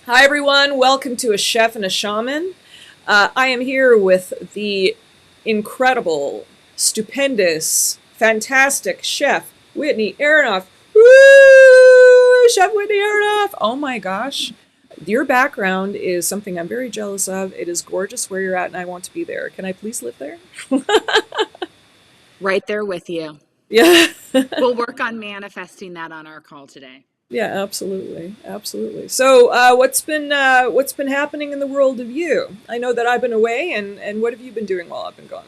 Hi, everyone. Welcome to A Chef and a Shaman. I am here with the incredible, stupendous, fantastic chef, Whitney Aronoff. Woo! Chef Whitney Aronoff. Oh my gosh. Your background is something I'm very jealous of. It is gorgeous where you're at, and I want to be there. Can I please live there? Right there with you. Yeah. We'll work on manifesting that on our call today. Yeah, absolutely, absolutely. So, what's been happening in the world of you? I know that I've been away, and what have you been doing while I've been gone?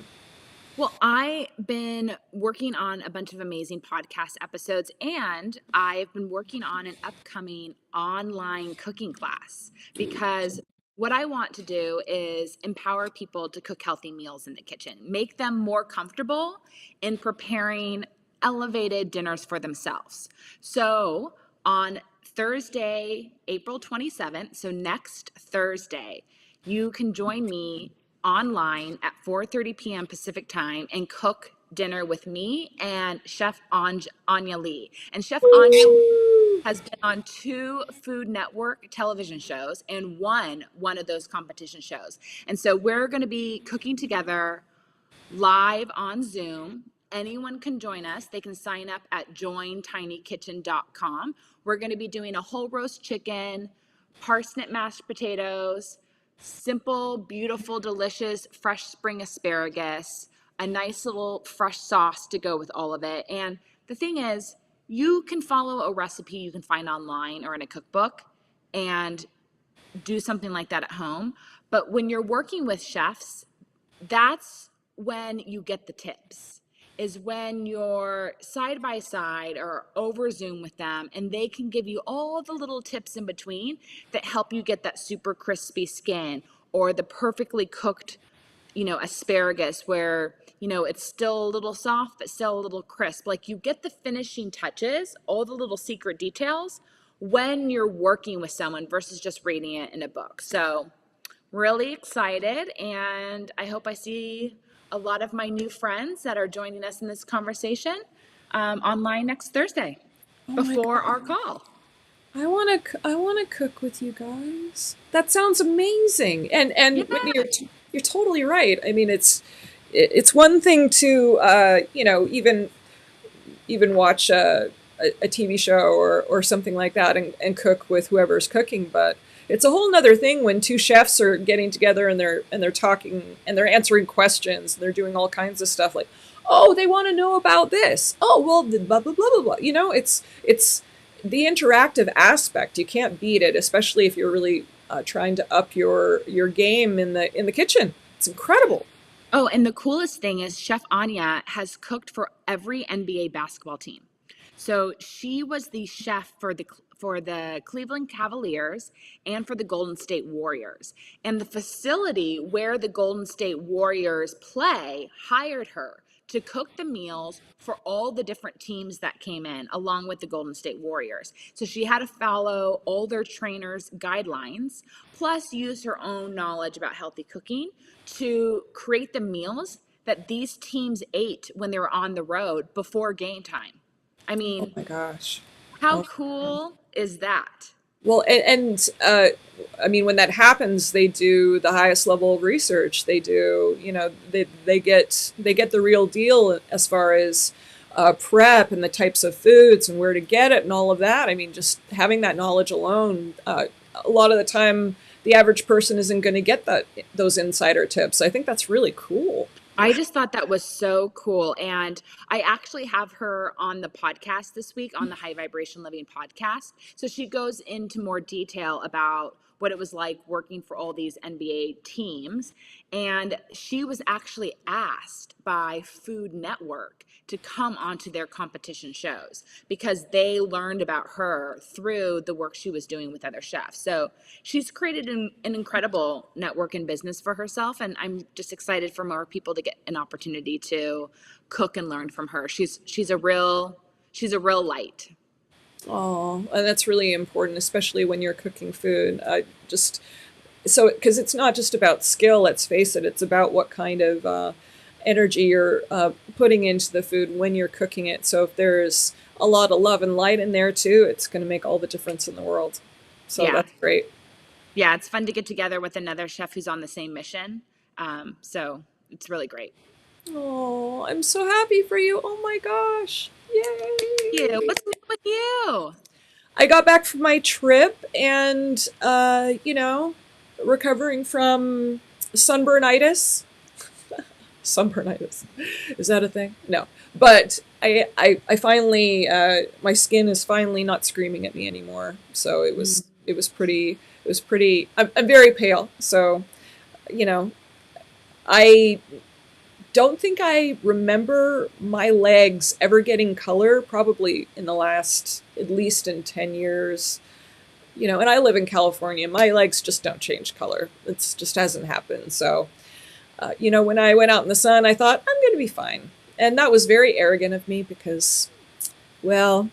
Well, I've been working on a bunch of amazing podcast episodes, and I've been working on an upcoming online cooking class because what I want to do is empower people to cook healthy meals in the kitchen, make them more comfortable in preparing elevated dinners for themselves. So, on Thursday, April 27th, so next Thursday, you can join me online at 4:30 p.m. Pacific time and cook dinner with me and Chef Anya Lee. And Chef Anya has been on two Food Network television shows and won one of those competition shows. And so we're going to be cooking together live on Zoom. Anyone can join us. They can sign up at jointinykitchen.com. We're going to be doing a whole roast chicken, parsnip mashed potatoes, simple, beautiful, delicious, fresh spring asparagus, a nice little fresh sauce to go with all of it. And the thing is, you can follow a recipe you can find online or in a cookbook and do something like that at home. But when you're working with chefs, that's when you get the tips, is when you're side by side or over Zoom with them and they can give you all the little tips in between that help you get that super crispy skin or the perfectly cooked, asparagus where, it's still a little soft but still a little crisp. Like, you get the finishing touches, all the little secret details when you're working with someone versus just reading it in a book. So really excited, and I hope I see a lot of my new friends that are joining us in this conversation online next Thursday Oh my before god. our call. I want to cook with you guys. That sounds amazing. And Yeah. Whitney, you're totally right. I mean, it's one thing to even watch a TV show or something like that and cook with whoever's cooking, but it's a whole nother thing when two chefs are getting together and they're talking and they're answering questions and they're doing all kinds of stuff like, oh, they want to know about this. Oh, well, blah blah blah blah blah. It's the interactive aspect. You can't beat it, especially if you're really trying to up your game in the kitchen. It's incredible. Oh, and the coolest thing is Chef Anya has cooked for every NBA basketball team. So she was the chef for the Cleveland Cavaliers and for the Golden State Warriors. And the facility where the Golden State Warriors play hired her to cook the meals for all the different teams that came in, along with the Golden State Warriors. So she had to follow all their trainers' guidelines, plus use her own knowledge about healthy cooking to create the meals that these teams ate when they were on the road before game time. I Oh mean, my gosh. how Oh my God. cool is that? Well, I mean, when that happens, they do the highest level of research. They do, they get the real deal as far as prep and the types of foods and where to get it and all of that. I mean, just having that knowledge alone, a lot of the time, the average person isn't going to get those insider tips. I think that's really cool. I just thought that was so cool. And I actually have her on the podcast this week on the High Vibration Living podcast. So she goes into more detail about what it was like working for all these NBA teams. And she was actually asked by Food Network to come onto their competition shows because they learned about her through the work she was doing with other chefs. So she's created an incredible network and business for herself, and I'm just excited for more people to get an opportunity to cook and learn from her. She's a real light. Oh, and that's really important, especially when you're cooking food. Just so because it's not just about skill. Let's face it; it's about what kind of energy you're putting into the food when you're cooking it. So if there's a lot of love and light in there too, it's going to make all the difference in the world. So Yeah. that's great. Yeah, it's fun to get together with another chef who's on the same mission. So it's really great. Oh, I'm so happy for you. Oh my gosh. You, Yay. what's new with you? I got back from my trip and, recovering from sunburnitis. Sunburnitis. Is that a thing? No. But I finally, my skin is finally not screaming at me anymore. So Mm. it was pretty, I'm very pale. So, you know, I don't think I remember my legs ever getting color, probably in the last, at least in 10 years. And I live in California. My legs just don't change color. It just hasn't happened. So, when I went out in the sun, I thought, I'm going to be fine. And that was very arrogant of me because, well,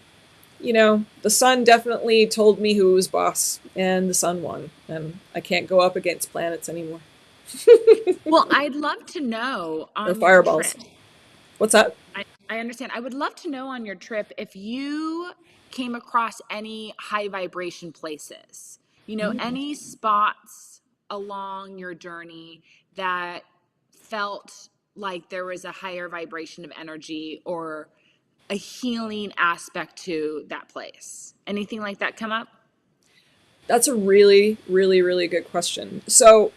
the sun definitely told me who was boss, and the sun won. And I can't go up against planets anymore. Well, I'd love to know Or on your fireballs. trip. What's that? I understand. I would love to know on your trip if you came across any high vibration places, any spots along your journey that felt like there was a higher vibration of energy or a healing aspect to that place. Anything like that come up? That's a really, really, really good question. So,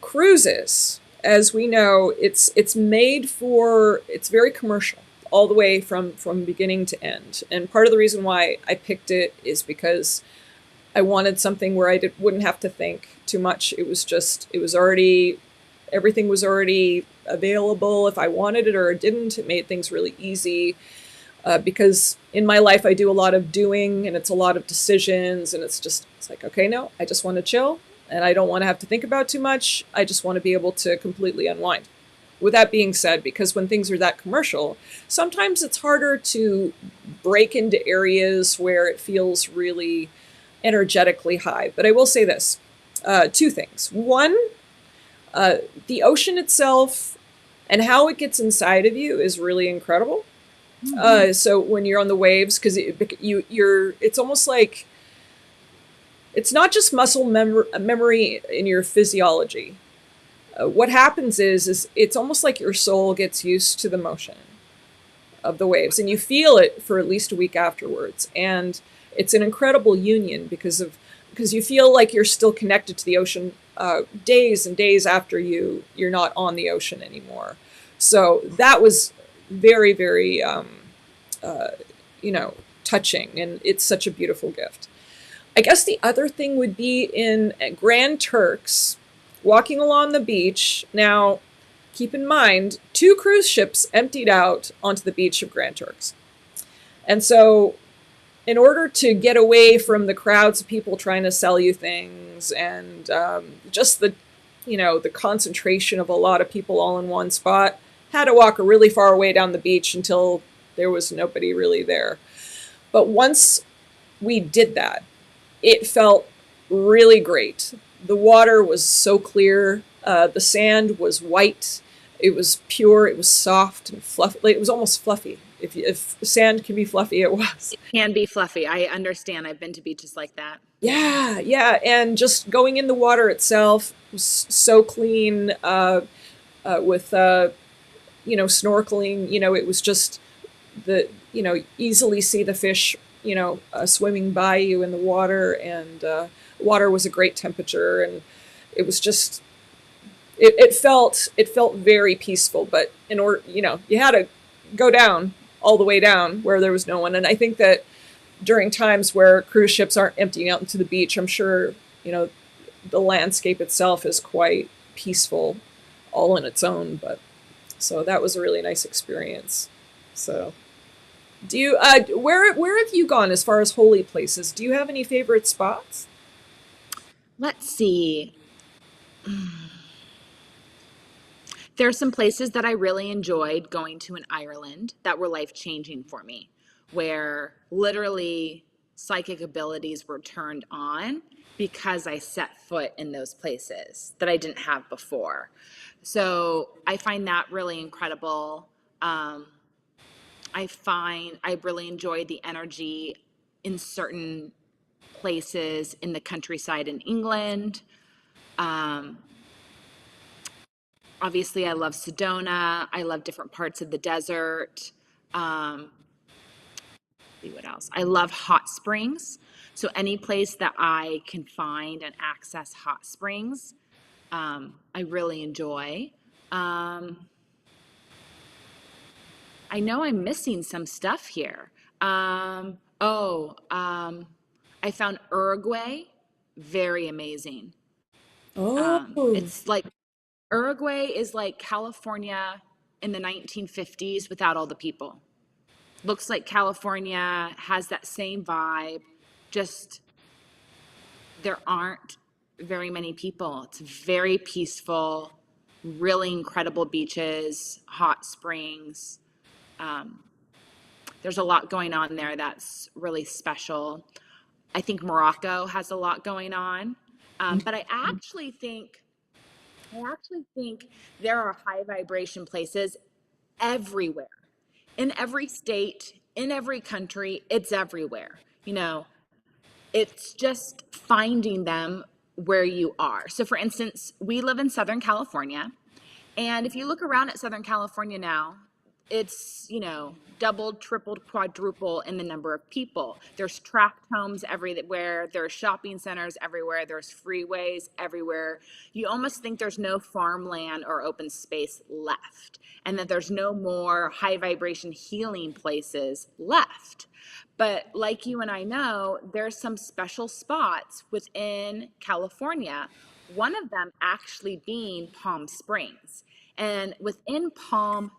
cruises, as we know, it's very commercial all the way from beginning to end. And part of the reason why I picked it is because I wanted something where wouldn't have to think too much. It was already everything was already available if I wanted it or didn't. It made things really easy. Because in my life I do a lot of doing and it's a lot of decisions, and it's like, okay, no, I just want to chill and I don't want to have to think about too much. I just want to be able to completely unwind. With that being said, because when things are that commercial, sometimes it's harder to break into areas where it feels really energetically high. But I will say this, two things. One, the ocean itself and how it gets inside of you is really incredible. Mm-hmm. So when you're on the waves, because it's almost like it's not just memory in your physiology. What happens is it's almost like your soul gets used to the motion of the waves, and you feel it for at least a week afterwards. And it's an incredible union because you feel like you're still connected to the ocean days and days after you're not on the ocean anymore. So that was very, very uh, touching, and it's such a beautiful gift. I guess the other thing would be in Grand Turks, walking along the beach. Now, keep in mind, two cruise ships emptied out onto the beach of Grand Turks. And so, in order to get away from the crowds of people trying to sell you things and just the concentration of a lot of people all in one spot, had to walk a really far way down the beach until there was nobody really there. But once we did that, it felt really great. The water was so clear. The sand was white. It was pure. It was soft and fluffy. Like, it was almost fluffy. If sand can be fluffy, it was. It can be fluffy. I understand. I've been to beaches like that. Yeah. Yeah, yeah. And just going in the water itself was so clean. With snorkeling, it was just easily see the fish, swimming by you in the water, and water was a great temperature, and it was just, it felt very peaceful. But in order, you had to go down all the way down where there was no one. And I think that during times where cruise ships aren't emptying out into the beach, I'm sure, the landscape itself is quite peaceful all in its own. But so that was a really nice experience. So do you where have you gone as far as holy places? Do you have any favorite spots? Let's see. There are some places that I really enjoyed going to in Ireland that were life changing for me, where literally psychic abilities were turned on because I set foot in those places that I didn't have before. So I find that really incredible. Um, I really enjoy the energy in certain places in the countryside in England. Um, Obviously, I love Sedona. I love different parts of the desert. Um, see what else? I love hot springs. So any place that I can find and access hot springs, I really enjoy. Um, I know I'm missing some stuff here. I found Uruguay very amazing. Oh, It's like Uruguay is like California in the 1950s without all the people. Looks like California has that same vibe, just there aren't very many people. It's very peaceful, really incredible beaches, hot springs. Um, there's a lot going on there that's really special. I think Morocco has a lot going on. But I actually think there are high vibration places everywhere, in every state, in every country. It's everywhere. It's just finding them where you are. So, for instance, we live in Southern California. And if you look around at Southern California now, it's, doubled, tripled, quadruple in the number of people. There's tract homes everywhere. There's shopping centers everywhere. There's freeways everywhere. You almost think there's no farmland or open space left, and that there's no more high vibration healing places left. But like you and I know, there's some special spots within California, one of them actually being Palm Springs. And within Palm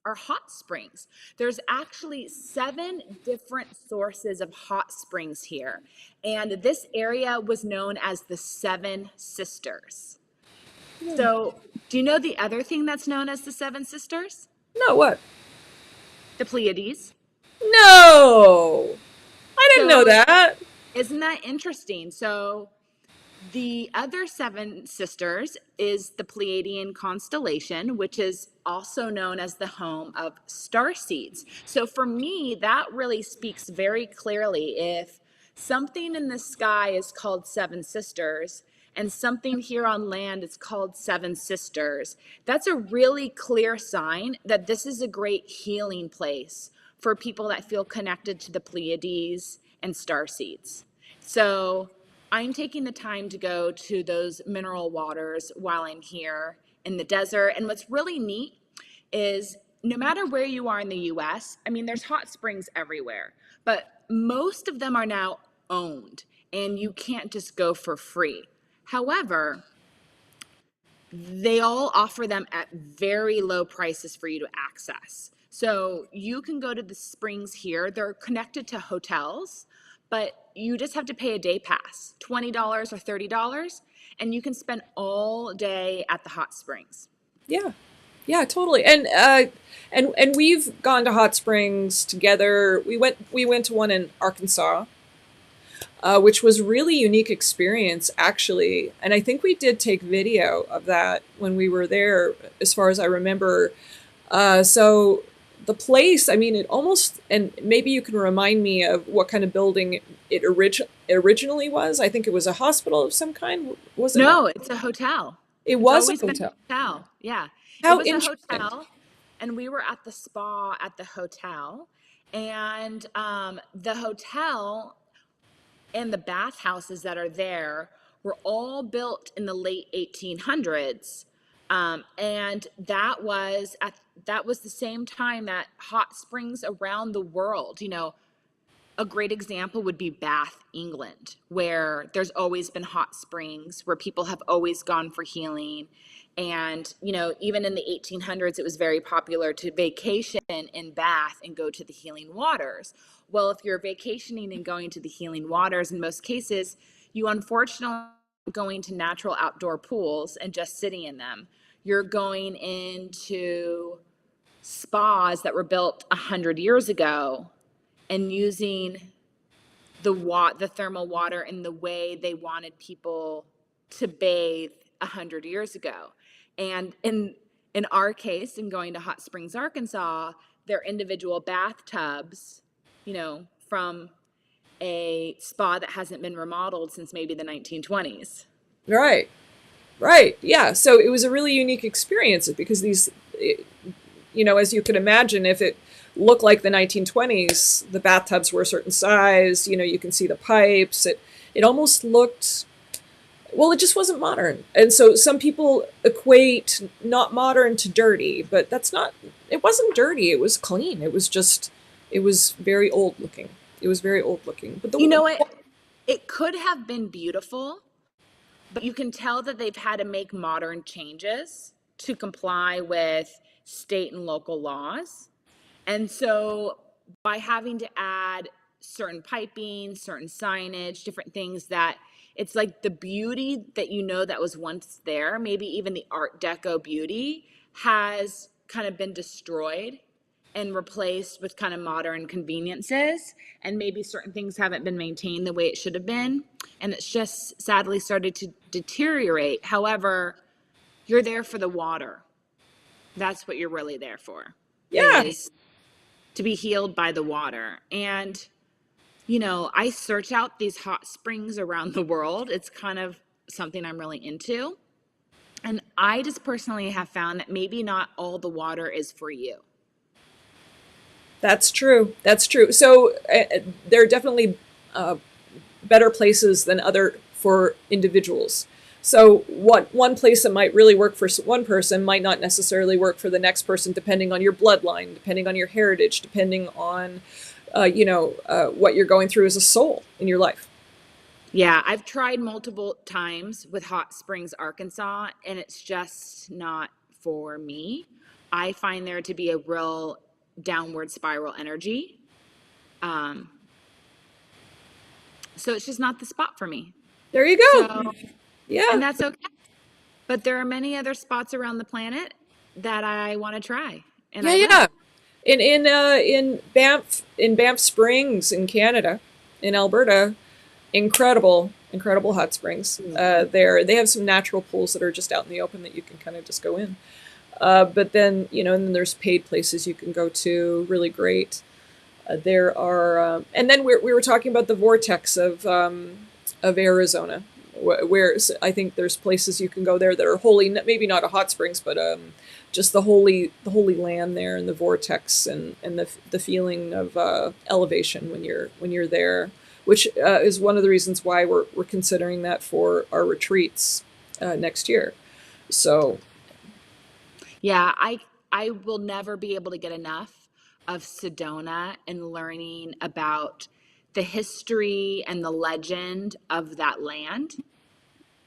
are hot springs. There's actually 7 different sources of hot springs here. And this area was known as the Seven Sisters. So, do you know the other thing that's known as the Seven Sisters? no, what? The Pleiades. No, I didn't know So, that. isn't that interesting? So, the other 7 sisters is the Pleiadian constellation, which is also known as the home of star seeds. So for me, that really speaks very clearly. If something in the sky is called 7 sisters and something here on land is called 7 sisters, that's a really clear sign that this is a great healing place for people that feel connected to the Pleiades and star seeds. So I'm taking the time to go to those mineral waters while I'm here in the desert. And what's really neat is no matter where you are in the US, I mean, there's hot springs everywhere, but most of them are now owned and you can't just go for free. However, they all offer them at very low prices for you to access. So you can go to the springs here. They're connected to hotels, but you just have to pay a day pass, $20 or $30, and you can spend all day at the hot springs. Yeah, yeah, totally. And we've gone to hot springs together. We went to one in Arkansas, which was really unique experience actually. And I think we did take video of that when we were there, as far as I remember. So the place, I mean, it almost, and maybe you can remind me of what kind of building originally was. I think it was a hospital of some kind, was it not? No, it's a hotel. It It's was a always been hotel. a hotel. Yeah. It How was a interesting. hotel, and we were at the spa at the hotel. And the hotel and the bathhouses that are there were all built in the late 1800s. And that was the same time that hot springs around the world, a great example would be Bath, England, where there's always been hot springs, where people have always gone for healing. And, even in the 1800s, it was very popular to vacation in Bath and go to the healing waters. Well, if you're vacationing and going to the healing waters, in most cases, you unfortunately are going to natural outdoor pools and just sitting in them. You're going into spas that were built 100 years ago and using the thermal water in the way they wanted people to bathe 100 years ago. And in our case, in going to Hot Springs, Arkansas, they're individual bathtubs, from a spa that hasn't been remodeled since maybe the 1920s. Right. Right. Yeah. So it was a really unique experience because as you could imagine, if it looked like the 1920s, the bathtubs were a certain size, you can see the pipes. It almost looked, well, it just wasn't modern. And so some people equate not modern to dirty, but it wasn't dirty. It was clean. It was very old looking. It was very old looking. But You know what? It could have been beautiful, but you can tell that they've had to make modern changes to comply with state and local laws. And so by having to add certain piping, certain signage, different things, that it's like the beauty that that was once there, maybe even the Art Deco beauty, has kind of been destroyed and replaced with kind of modern conveniences, and maybe certain things haven't been maintained the way it should have been, and it's just sadly started to deteriorate. However, you're there for the water. That's what you're really there for, yeah, is to be healed by the water. And I search out these hot springs around the world. It's kind of something I'm really into, and I just personally have found that maybe not all the water is for you. that's true. That's true. So there are definitely better places than other for individuals. So what one place that might really work for one person might not necessarily work for the next person, depending on your bloodline, depending on your heritage, depending on what you're going through as a soul in your life. Yeah, I've tried multiple times with Hot Springs, Arkansas, and it's just not for me. I find there to be a real downward spiral energy. Um, so it's just not the spot for me. There you go. So, and Yeah, that's okay. But there are many other spots around the planet that I want to try, and yeah, I will. yeah. In Banff Springs in Canada, in Alberta, incredible hot springs. There they have some natural pools that are just out in the open that you can kind of just go in. But then and then there's paid places you can go to. Really great. There are, and then we were talking about the vortex of Arizona, where I think there's places you can go there that are holy, maybe not a hot springs, but just the holy land there, and the vortex, and the feeling of elevation when you're there, which is one of the reasons why we're considering that for our retreats next year. So Yeah, I will never be able to get enough of Sedona and learning about the history and the legend of that land.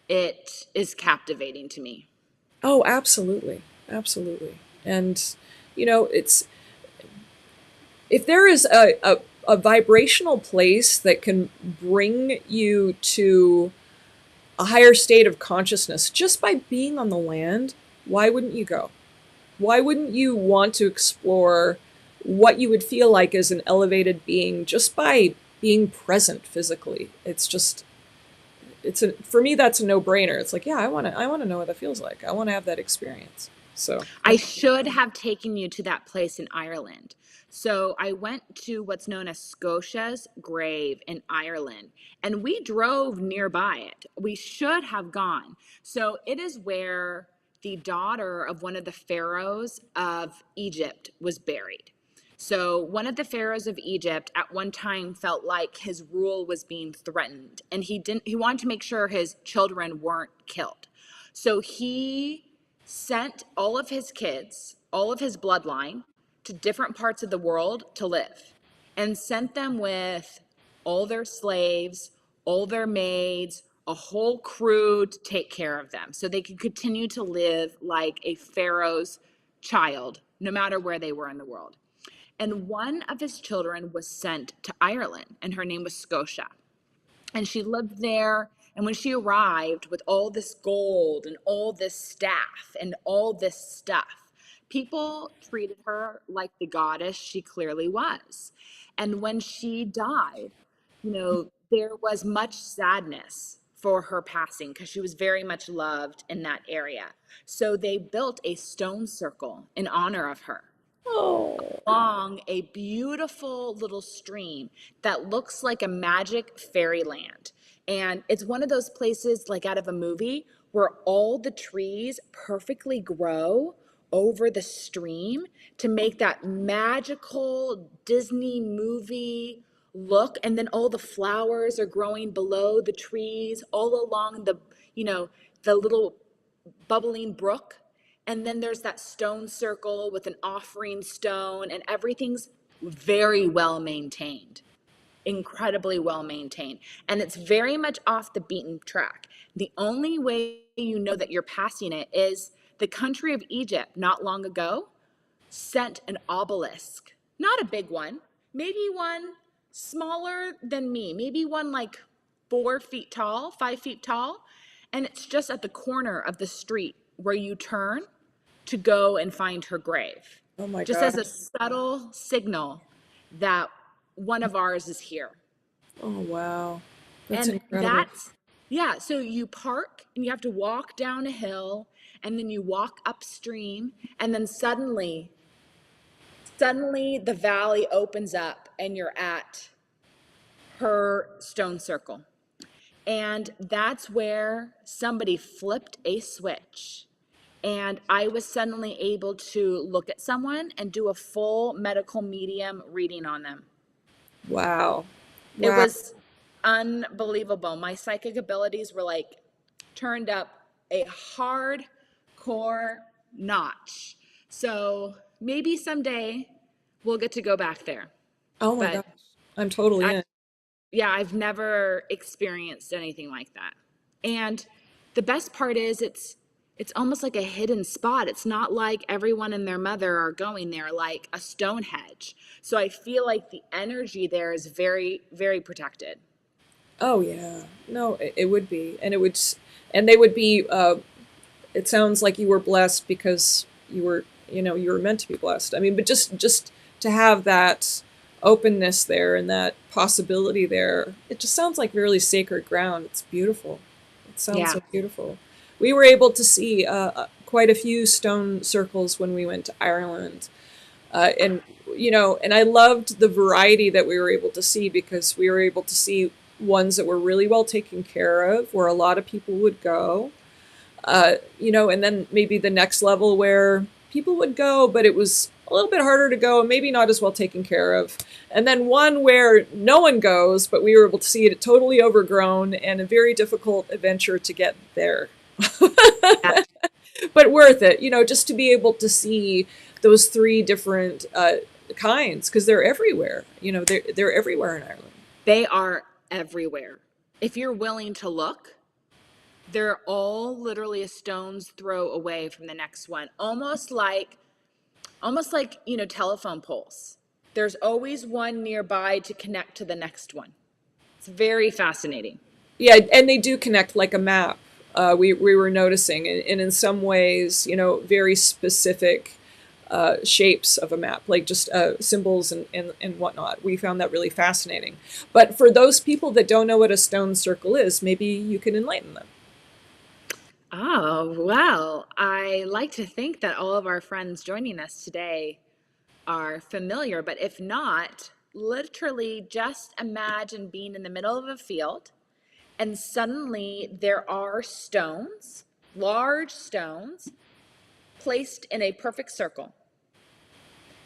It is captivating to me. oh, absolutely, absolutely, and it's if there is a vibrational place that can bring you to a higher state of consciousness just by being on the land, why wouldn't you go? Why wouldn't you want to explore what you would feel like as an elevated being just by being present physically? For me, that's a no-brainer. It's like, yeah, I want to know what that feels like. I want to have that experience. So I should have taken you to that place in Ireland. So I went to what's known as Scotia's grave in Ireland, and we drove nearby it. We should have gone. So it is where the daughter of one of the pharaohs of Egypt was buried. So one of the pharaohs of Egypt at one time felt like his rule was being threatened, and he wanted to make sure his children weren't killed. So he sent all of his kids, all of his bloodline, to different parts of the world to live, and sent them with all their slaves, all their maids, a whole crew to take care of them so they could continue to live like a pharaoh's child, no matter where they were in the world. And one of his children was sent to Ireland, and her name was Scotia. And she lived there. And when she arrived with all this gold and all this staff and all this stuff, people treated her like the goddess she clearly was. And when she died, there was much sadness for her passing because she was very much loved in that area. So they built a stone circle in honor of her. Oh, along a beautiful little stream that looks like a magic fairyland. And it's one of those places like out of a movie where all the trees perfectly grow over the stream to make that magical Disney movie look. And then all the flowers are growing below the trees, all along the little bubbling brook. And then there's that stone circle with an offering stone, and everything's very well maintained, incredibly well maintained. And it's very much off the beaten track. The only way you know that you're passing it is the country of Egypt not long ago sent an obelisk, not a big one, maybe one smaller than me, maybe one like 4 feet tall, 5 feet tall. And it's just at the corner of the street where you turn to go and find her grave, oh my just as a gosh. subtle signal that one of ours is here. Oh wow. That's And incredible. that's, yeah, so you park and you have to walk down a hill and then you walk upstream and then suddenly the valley opens up and you're at her stone circle. And that's where somebody flipped a switch. And I was suddenly able to look at someone and do a full medical medium reading on them. Wow. It Wow. was unbelievable. My psychic abilities were like turned up a hardcore notch. So maybe someday we'll get to go back there. Oh my But gosh. I'm totally I, in. yeah, I've never experienced anything like that. And the best part is it's almost like a hidden spot. It's not like everyone and their mother are going there like a Stonehenge. So I feel like the energy there is very, very protected. Oh yeah. No, it would be. And and they would be it sounds like you were blessed because you were, you were meant to be blessed. I mean, but just to have that openness there and that possibility there, it just sounds like really sacred ground. It's beautiful. It sounds Yeah. so beautiful. We were able to see quite a few stone circles when we went to Ireland, and and I loved the variety that we were able to see because we were able to see ones that were really well taken care of, where a lot of people would go, and then maybe the next level where people would go, but it was a little bit harder to go and maybe not as well taken care of. And then one where no one goes, but we were able to see it totally overgrown and a very difficult adventure to get there. Yeah. But worth it, just to be able to see those three different kinds because they're everywhere. They're everywhere in Ireland. They are everywhere. If you're willing to look, they're all literally a stone's throw away from the next one. Almost like telephone poles. There's always one nearby to connect to the next one. It's very fascinating. Yeah, and they do connect like a map. We were noticing, and in some ways, very specific shapes of a map, like just symbols and whatnot. We found that really fascinating. But for those people that don't know what a stone circle is, maybe you can enlighten them. Oh, well, I like to think that all of our friends joining us today are familiar, but if not, literally just imagine being in the middle of a field and suddenly there are stones, large stones, placed in a perfect circle.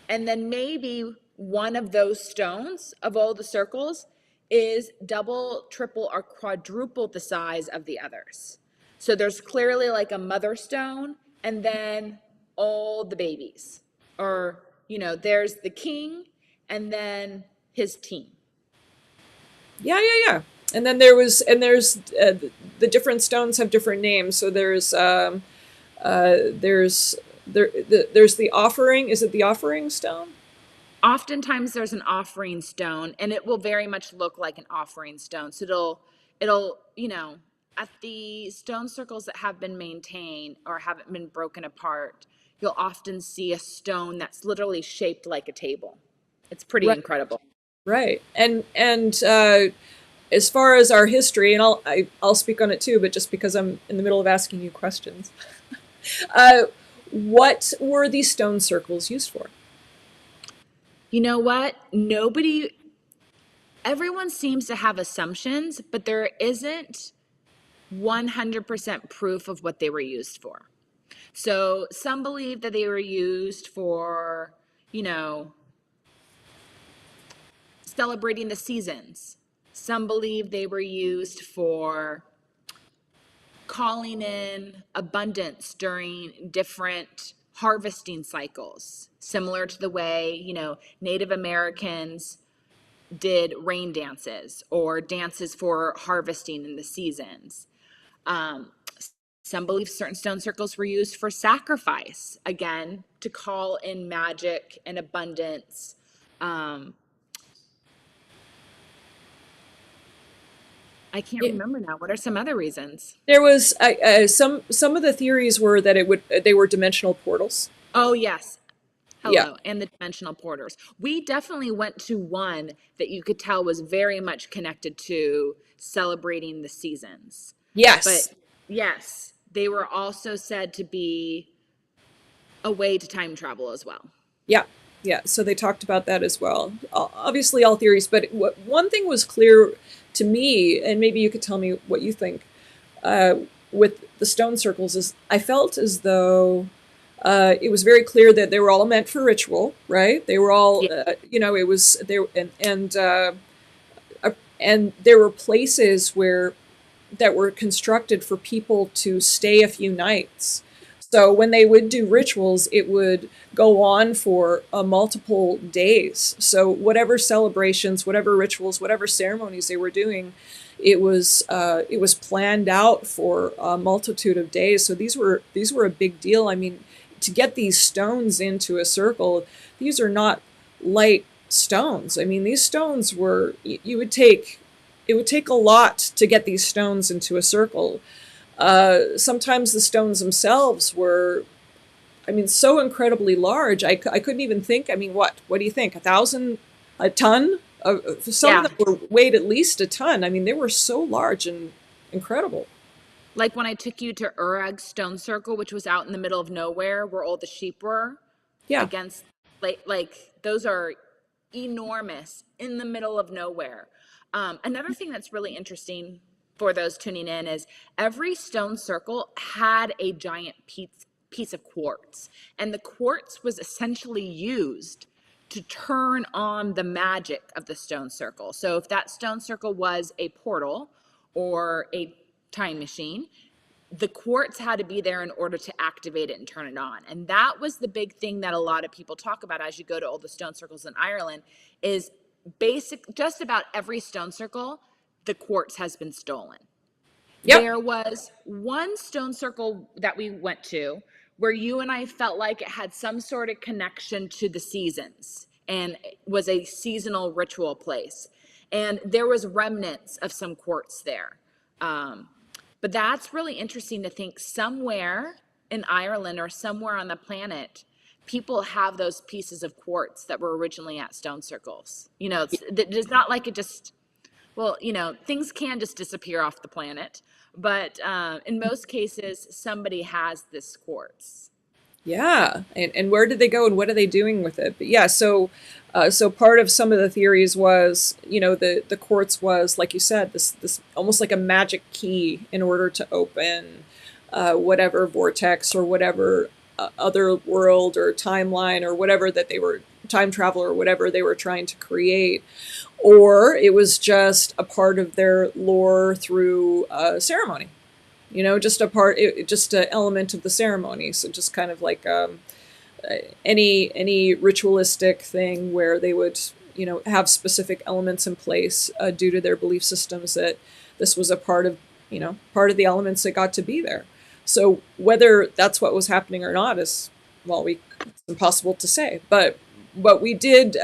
And then maybe one of those stones of all the circles is double, triple, or quadruple the size of the others. So there's clearly like a mother stone and then all the babies. Or, there's the king and then his team. Yeah, yeah, yeah. And then there's the different stones have different names. So there's the offering. Is it the offering stone? Oftentimes there's an offering stone and it will very much look like an offering stone. So it'll at the stone circles that have been maintained or haven't been broken apart, you'll often see a stone that's literally shaped like a table. It's pretty Right, incredible. right. And as far as our history, and I'll speak on it too, but just because I'm in the middle of asking you questions, uh, what were these stone circles used for? You know what? Everyone seems to have assumptions, but there isn't 100% proof of what they were used for. So some believe that they were used for, you know, celebrating the seasons. Some believe they were used for calling in abundance during different harvesting cycles, similar to the way, Native Americans did rain dances or dances for harvesting in the seasons. Um, some believe certain stone circles were used for sacrifice, again, to call in magic and abundance. Um, I can't Yeah. remember now. What are some other reasons? There was some of the theories were that they were dimensional portals. Oh, yes. Yeah. Hello, and the dimensional porters. We definitely went to one that you could tell was very much connected to celebrating the seasons. But Yes. yes, they were also said to be a way to time travel as well. Yeah. Yeah. So they talked about that as well. Obviously, all theories, but one thing was clear to me, and maybe you could tell me what you think. Uh, with the stone circles, is I felt as though it was very clear that they were all meant for ritual, right? They were all, Yeah. it was there, and there were places where that were constructed for people to stay a few nights. So when they would do rituals, it would go on for multiple days. So whatever celebrations, whatever rituals, whatever ceremonies they were doing, it was planned out for a multitude of days. So these were a big deal. I mean, to get these stones into a circle, these are not light stones. I mean, these stones were you would take it would take a lot to get these stones into a circle. Sometimes the stones themselves were, I mean, so incredibly large. I couldn't even think. I mean, what do you think? 1,000, a ton? Some of Yeah. them were weighed at least a ton. I mean, they were so large and incredible. Like when I took you to Urag Stone Circle, which was out in the middle of nowhere where all the sheep were Yeah. against, like those are enormous in the middle of nowhere. Another thing that's really interesting for those tuning in is every stone circle had a giant piece of quartz, and the quartz was essentially used to turn on the magic of the stone circle. So if that stone circle was a portal or a time machine, the quartz had to be there in order to activate it and turn it on. And that was the big thing that a lot of people talk about as you go to all the stone circles in Ireland is just about every stone circle, the quartz has been stolen. Yep. There was one stone circle that we went to where you and I felt like it had some sort of connection to the seasons and was a seasonal ritual place. And there was remnants of some quartz there. Um, but that's really interesting to think somewhere in Ireland or somewhere on the planet, people have those pieces of quartz that were originally at stone circles. It's not like it just, well, things can just disappear off the planet, but in most cases, somebody has this quartz. Yeah, and where did they go and what are they doing with it? But yeah, so part of some of the theories was, the quartz was, like you said, this almost like a magic key in order to open whatever vortex or whatever other world or timeline or whatever that they were, time travel or whatever they were trying to create, or it was just a part of their lore through ceremony. Just just an element of the ceremony. So just kind of like any ritualistic thing where they would, have specific elements in place due to their belief systems that this was a part of the elements that got to be there. So whether that's what was happening or not is, well, it's impossible to say. But we did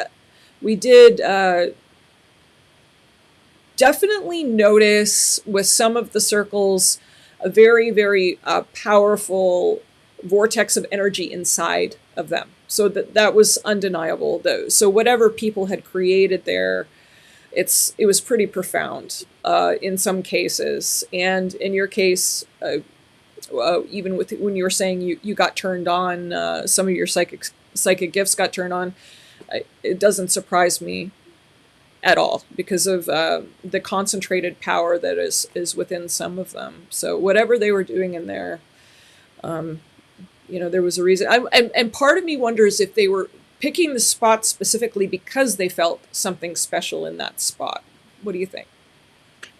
definitely notice with some of the circles a very, very powerful vortex of energy inside of them. So that was undeniable. So whatever people had created there, it was pretty profound in some cases. And in your case, even when you were saying you got turned on, some of your psychic gifts got turned on. it doesn't surprise me at all because of the concentrated power that is within some of them. So whatever they were doing in there, um, there was a reason. And part of me wonders if they were picking the spot specifically because they felt something special in that spot. What do you think?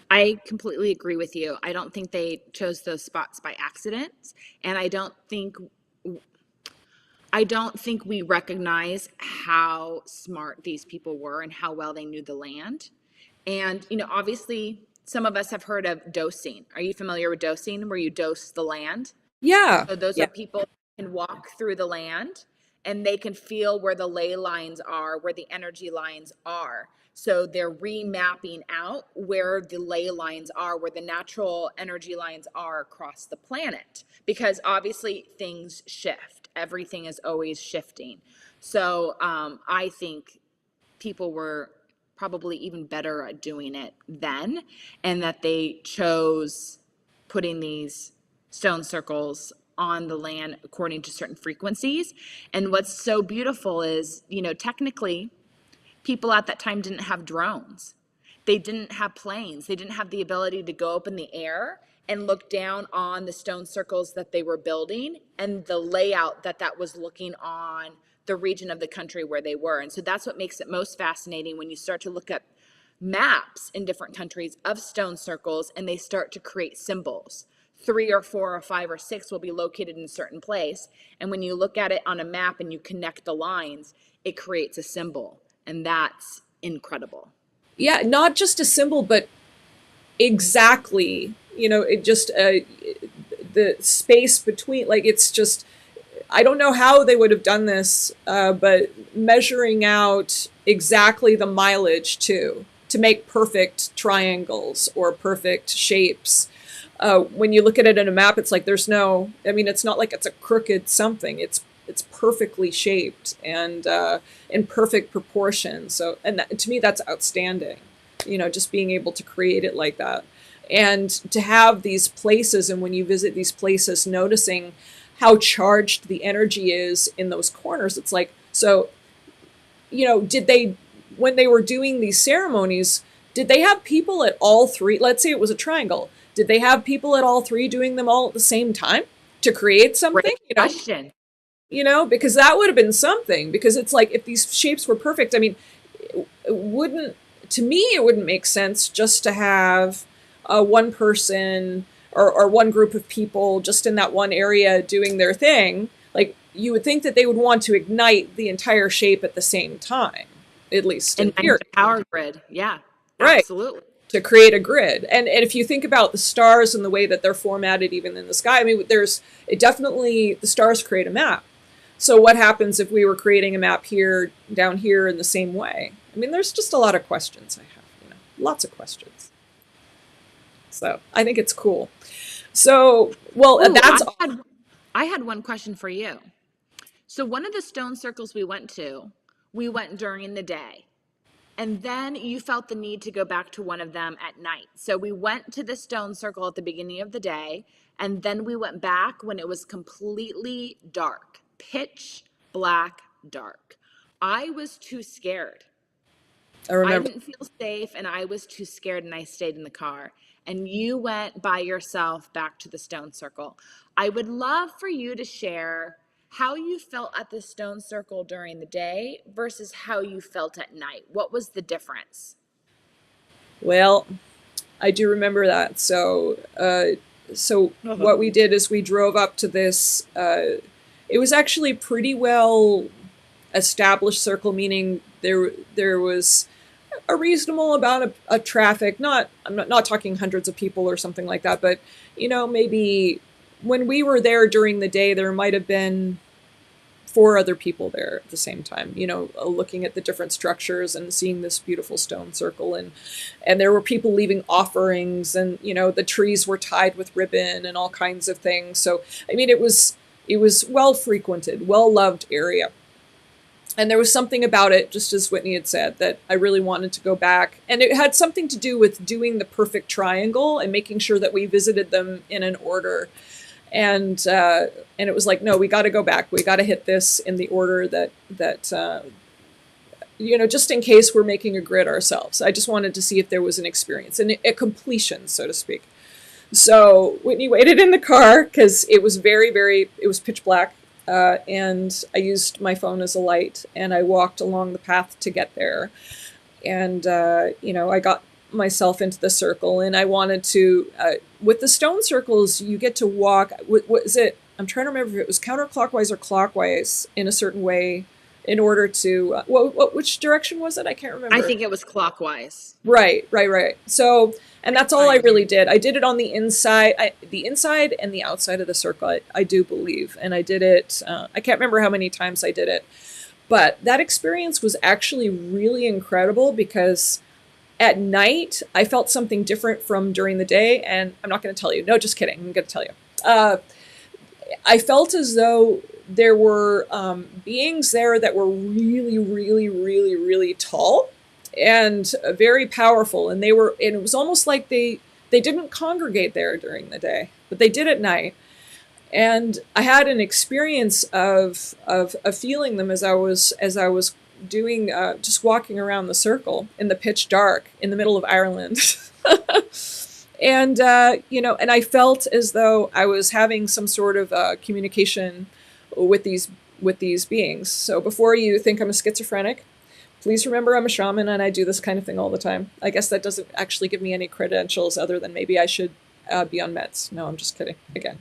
I completely agree with you. I don't think they chose those spots by accident, and I don't think we recognize how smart these people were and how well they knew the land. And, obviously, some of us have heard of dosing. Are you familiar with dosing, where you dose the land? Yeah, So those yeah, are people who can walk through the land and they can feel where the ley lines are, where the energy lines are. So they're remapping out where the ley lines are, where the natural energy lines are across the planet. Because obviously things shift. Everything is always shifting. So I think people were probably even better at doing it then, and that they chose putting these stone circles on the land according to certain frequencies. And what's so beautiful is, technically, people at that time didn't have drones. They didn't have planes. They didn't have the ability to go up in the air and look down on the stone circles that they were building and the layout that was looking on the region of the country where they were. And so that's what makes it most fascinating when you start to look at maps in different countries of stone circles and they start to create symbols. 3 or 4 or 5 or 6 will be located in a certain place. And when you look at it on a map and you connect the lines, it creates a symbol. And that's incredible. yeah. Not just a symbol, but exactly. It just the space between. Like it's just. I don't know how they would have done this, but measuring out exactly the mileage too to make perfect triangles or perfect shapes. When you look at it in a map, it's like there's no. I mean, it's not like it's a crooked something. It's perfectly shaped and in perfect proportion. So, and to me, that's outstanding. Just being able to create it like that, and to have these places, and when you visit these places, noticing how charged the energy is in those corners. It's like, so, did they, when they were doing these ceremonies, did they have people at all three? Let's say it was a triangle. Did they have people at all three doing them all at the same time to create something? Great question. Because that would have been something. Because it's like if these shapes were perfect, I mean, it wouldn't, to me, it wouldn't make sense just to have one person or one group of people just in that one area doing their thing. Like you would think that they would want to ignite the entire shape at the same time, at least in And manage theory. a power grid. Yeah, Right. absolutely. To create a grid. And if you think about the stars and the way that they're formatted even in the sky, I mean, the stars create a map. So what happens if we were creating a map here, down here in the same way? I mean, there's just a lot of questions I have, lots of questions. So I think it's cool. So, well, Ooh, that's I had one question for you. So one of the stone circles we went during the day. And then you felt the need to go back to one of them at night. So we went to the stone circle at the beginning of the day, and then we went back when it was completely dark, pitch black dark. I was too scared. I I remember. didn't feel safe, and I was too scared, and I stayed in the car. And you went by yourself back to the stone circle. I would love for you to share how you felt at the stone circle during the day versus how you felt at night. What was the difference? Well, I do remember that. So what we did is we drove up to this. It was actually pretty well established circle, meaning there was a reasonable amount of traffic. I'm not talking hundreds of people or something like that, but maybe when we were there during the day, there might have been 4 other people there at the same time, looking at the different structures and seeing this beautiful stone circle. And there were people leaving offerings, and, the trees were tied with ribbon and all kinds of things. So, I mean, it was well frequented, well loved area. And there was something about it, just as Whitney had said, that I really wanted to go back. And it had something to do with doing the perfect triangle and making sure that we visited them in an order. And it was like, no, we got to go back. We got to hit this in the order that just in case we're making a grid ourselves. I just wanted to see if there was an experience and a completion, so to speak. So Whitney waited in the car because it was it was pitch black. And I used my phone as a light, and I walked along the path to get there. And, I got myself into the circle, and I wanted to, with the stone circles, you get to walk, what is it? I'm trying to remember if it was counterclockwise or clockwise in a certain way in order to, which direction was it? I can't remember. I think it was clockwise. Right. So, and that's all I really did. I did it on the inside, the inside and the outside of the circle, I do believe. And I did it, I can't remember how many times I did it. But that experience was actually really incredible because at night I felt something different from during the day. And I'm not going to tell you. No, just kidding. I'm going to tell you. I felt as though there were beings there that were really, really, really, really tall and very powerful. And it was almost like they didn't congregate there during the day, but they did at night. And I had an experience of feeling them as I was doing just walking around the circle in the pitch dark in the middle of Ireland. And and I felt as though I was having some sort of communication with these beings. So before you think I'm a schizophrenic, please remember I'm a shaman and I do this kind of thing all the time. I guess that doesn't actually give me any credentials other than maybe I should be on meds. No, I'm just kidding again.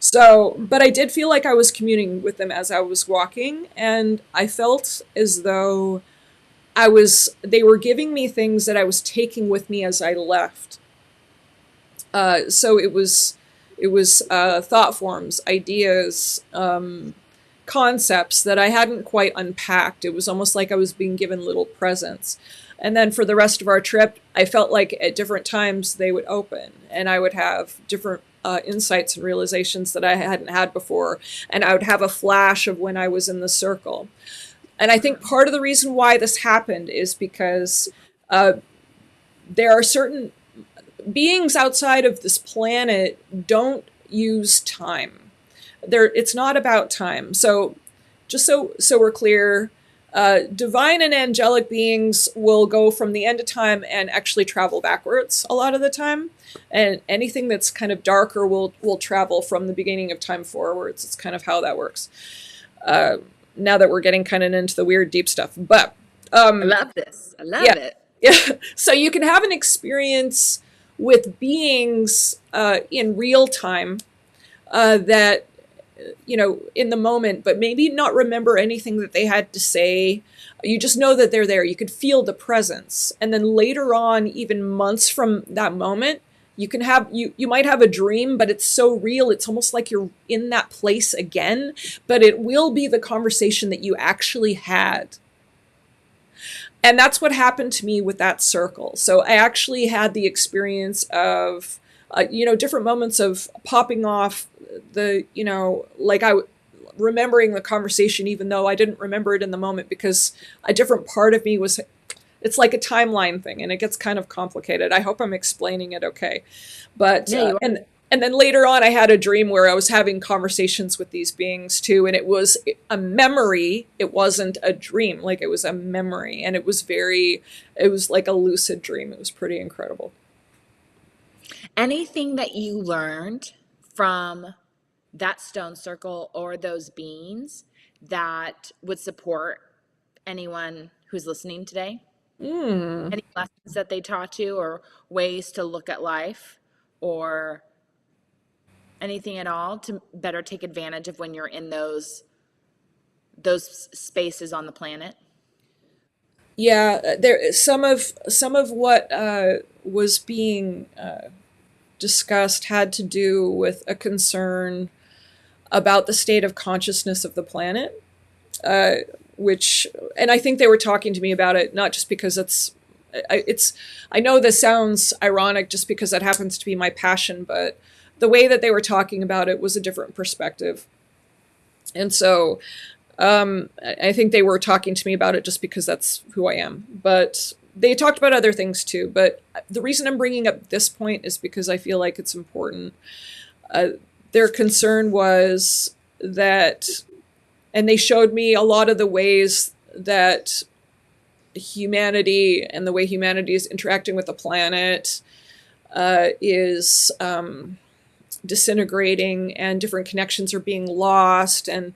So, but I did feel like I was communing with them as I was walking, and I felt as though they were giving me things that I was taking with me as I left. So it was thought forms, ideas, concepts that I hadn't quite unpacked. It was almost like I was being given little presents. And then for the rest of our trip, I felt like at different times they would open and I would have different insights and realizations that I hadn't had before. And I would have a flash of when I was in the circle. And I think part of the reason why this happened is because there are certain beings outside of this planet don't use time. It's not about time. So just so we're clear, divine and angelic beings will go from the end of time and actually travel backwards a lot of the time. And anything that's kind of darker will travel from the beginning of time forwards. It's kind of how that works. Now that we're getting kind of into the weird deep stuff. But I love this. I love it. Yeah. So you can have an experience with beings in real time that, in the moment, but maybe not remember anything that they had to say. You just know that they're there. You could feel the presence. And then later on, even months from that moment, you can have, you might have a dream, but it's so real. It's almost like you're in that place again, but it will be the conversation that you actually had. And that's what happened to me with that circle. So I actually had the experience of, different moments of popping off remembering the conversation, even though I didn't remember it in the moment because a different part of me it's like a timeline thing and it gets kind of complicated. I hope I'm explaining it okay. But, yeah, and then later on, I had a dream where I was having conversations with these beings too. And it was a memory. It wasn't a dream. Like it was a memory. And it was like a lucid dream. It was pretty incredible. Anything that you learned from that stone circle or those beings that would support anyone who's listening today? Any lessons that they taught you or ways to look at life or anything at all to better take advantage of when you're in those spaces on the planet? Yeah, there some of what was being discussed had to do with a concern about the state of consciousness of the planet, and I think they were talking to me about it not just because I know this sounds ironic just because that happens to be my passion, but the way that they were talking about it was a different perspective. And so I think they were talking to me about it just because that's who I am. But they talked about other things too. But the reason I'm bringing up this point is because I feel like it's important. Their concern was that, and they showed me a lot of the ways that humanity and the way humanity is interacting with the planet is disintegrating, and different connections are being lost, and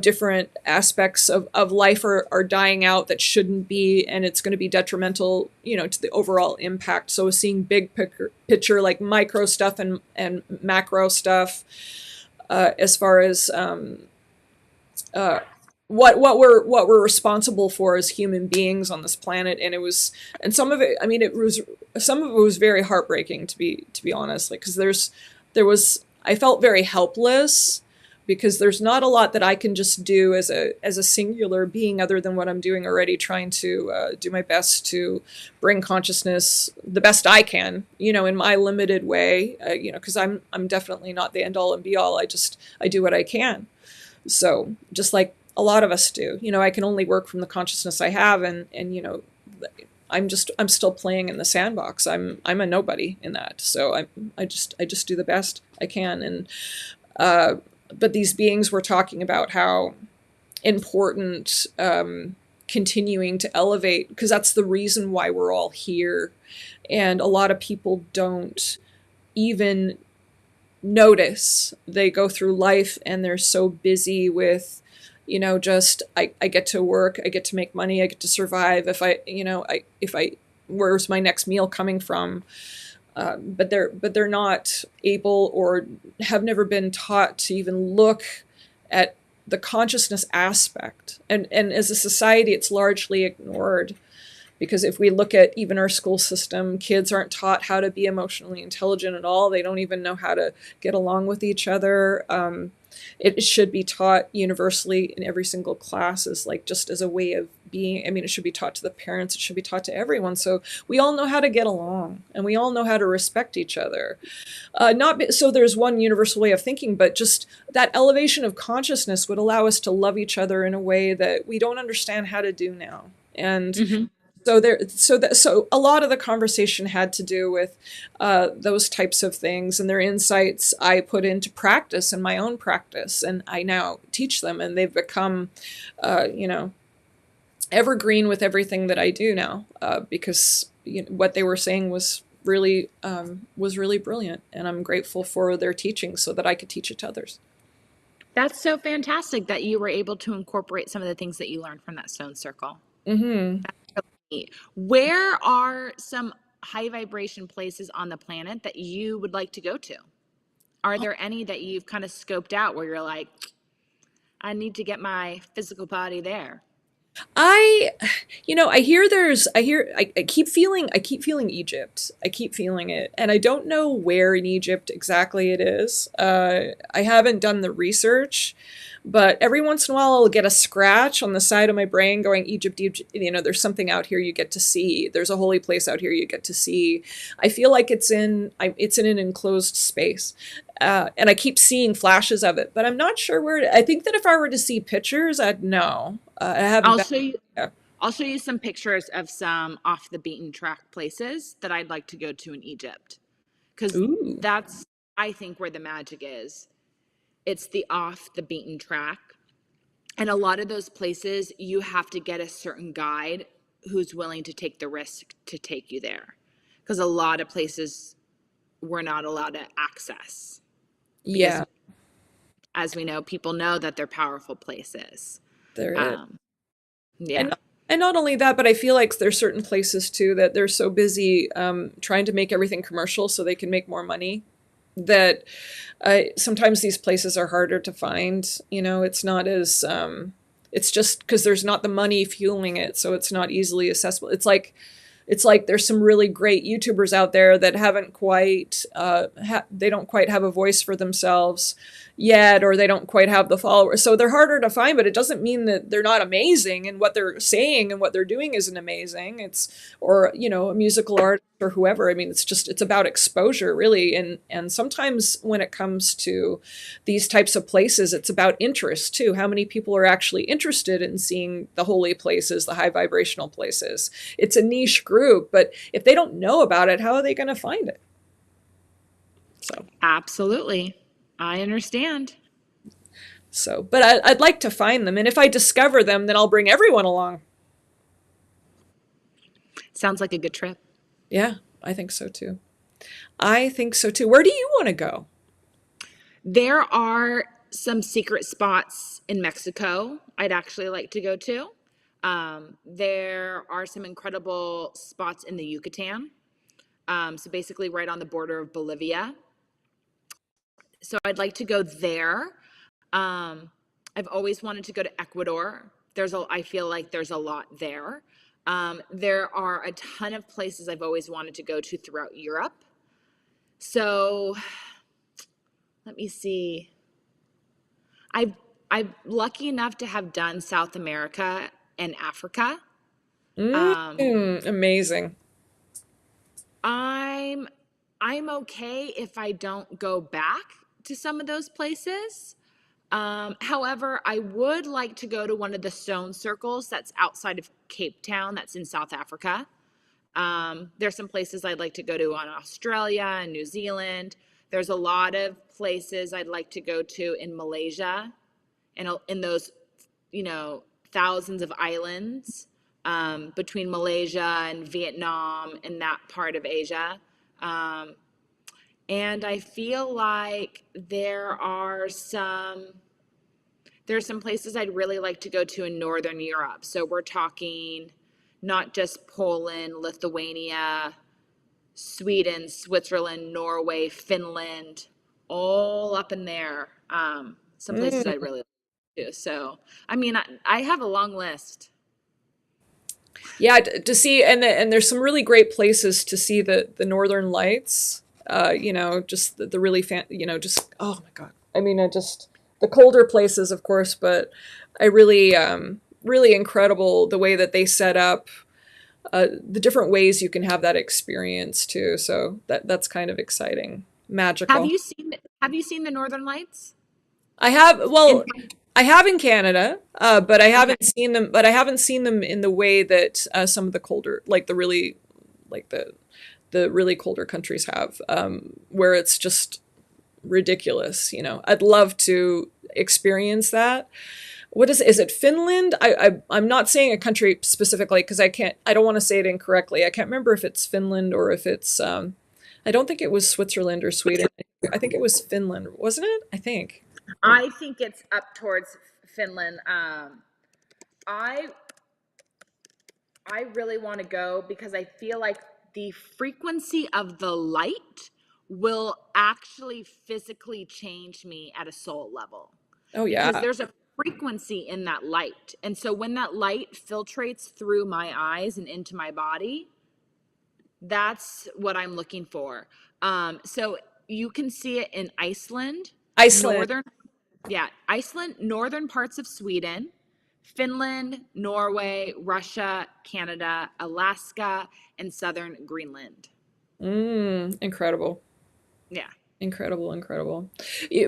different aspects of life are dying out that shouldn't be, and it's going to be detrimental to the overall impact. So seeing big picture, like micro stuff and macro stuff, as far as uh, what we're responsible for as human beings on this planet. And some of it, I mean, some of it was very heartbreaking, to be honest, like, because I felt very helpless, because there's not a lot that I can just do as a singular being, other than what I'm doing already, trying to do my best to bring consciousness the best I can, in my limited way, because I'm definitely not the end all and be all. I do what I can. So just like a lot of us do, I can only work from the consciousness I have, and I'm still playing in the sandbox. I'm a nobody in that. So I just do the best I can. And but these beings were talking about how important continuing to elevate, because that's the reason why we're all here. And a lot of people don't even notice. They go through life and they're so busy with, just I get to work, I get to make money, I get to survive. Where's my next meal coming from? But they're not able, or have never been taught to even look at the consciousness aspect. And as a society, it's largely ignored. Because if we look at even our school system, kids aren't taught how to be emotionally intelligent at all. They don't even know how to get along with each other. It should be taught universally in every single class, as like just as a way of being. I mean, it should be taught to the parents. It should be taught to everyone. So we all know how to get along, and we all know how to respect each other. So there's one universal way of thinking, but just that elevation of consciousness would allow us to love each other in a way that we don't understand how to do now. And Mm-hmm. so a lot of the conversation had to do with those types of things, and their insights I put into practice, in my own practice, and I now teach them, and they've become, evergreen with everything that I do now, because what they were saying was really brilliant, and I'm grateful for their teaching so that I could teach it to others. That's so fantastic that you were able to incorporate some of the things that you learned from that stone circle. Mm-hmm. Where are some high vibration places on the planet that you would like to go to? Are there any that you've kind of scoped out where you're like, I need to get my physical body there? I, I keep feeling Egypt. I keep feeling it. And I don't know where in Egypt exactly it is. I haven't done the research, but every once in a while I'll get a scratch on the side of my brain going, Egypt, Egypt, there's something out here you get to see. There's a holy place out here you get to see. I feel like it's in an enclosed space. And I keep seeing flashes of it, but I'm not sure where. I think that if I were to see pictures, I'd know. I haven't I'll been. show you. Yeah. I'll show you some pictures of some off the beaten track places that I'd like to go to in Egypt, because Ooh. that's, I think, where the magic is. It's the off the beaten track. And a lot of those places, you have to get a certain guide who's willing to take the risk to take you there. Because a lot of places we're not allowed to access. Because, Yeah, as we know, people know that they're powerful places. there is. Um, yeah. And and not only that, but I feel like there's certain places too that they're so busy trying to make everything commercial so they can make more money, that sometimes these places are harder to find. It's not as it's just because there's not the money fueling it, so it's not easily accessible. It's like there's some really great YouTubers out there that haven't quite they don't quite have a voice for themselves yet, or they don't quite have the followers, so they're harder to find. But it doesn't mean that they're not amazing, and what they're saying and what they're doing isn't amazing. Or a musical artist or whoever. I mean, it's about exposure, really. And sometimes when it comes to these types of places, it's about interest too. How many people are actually interested in seeing the holy places, the high vibrational places? It's a niche group, but if they don't know about it, how are they going to find it? So, Absolutely. I understand. but I'd like to find them, and if I discover them, then I'll bring everyone along. Sounds like a good trip. Yeah, I think so too. I think so too. Where do you want to go? There are some secret spots in Mexico I'd actually like to go to. There are some incredible spots in the Yucatan. So basically, right on the border of Bolivia. So I'd like to go there. Um, I've always wanted to go to Ecuador. I feel like there's a lot there. There are a ton of places I've always wanted to go to throughout Europe. So let me see. I've I'm lucky enough to have done South America and Africa. Um, Amazing. I'm I'm okay if I don't go back to some of those places. However, I would like to go to one of the stone circles that's outside of Cape Town, that's in South Africa. There's some places I'd like to go to on Australia and New Zealand. There's a lot of places I'd like to go to in Malaysia and in those, thousands of islands between Malaysia and Vietnam and that part of Asia. Um, and I feel like there's some places I'd really like to go to in Northern Europe. So we're talking not just Poland, Lithuania, Sweden, Switzerland, Norway, Finland, all up in there. Some places I'd Mm. really like to. So, I mean, I have a long list. Yeah, to see, and there's some really great places to see the Northern Lights. Just the really just oh my God. I mean, I just the colder places, of course, but I really, really incredible the way that they set up the different ways you can have that experience too. So that's kind of exciting, Have magical. you seen Have you seen the Northern Lights? I have, In well, I have in Canada, but I Okay. haven't seen them. But I haven't seen them in the way that some of the colder, like like the really colder countries have, where it's just ridiculous. I'd love to experience that. What is it Finland? I'm not saying a country specifically because I don't want to say it incorrectly. I can't remember if it's Finland or if it's I don't think it was Switzerland or Sweden. I think it was Finland, wasn't it? I think. I think it's up towards Finland. I I really want to go because I feel like the frequency of the light will actually physically change me at a soul level Oh because yeah. there's a frequency in that light. And so when that light filtrates through my eyes and into my body, that's what I'm looking for. So you can see it in Iceland, Iceland. northern yeah, Iceland, northern parts of Sweden, Finland, Norway, Russia, Canada, Alaska, and southern Greenland. Incredible. Yeah. Incredible, incredible.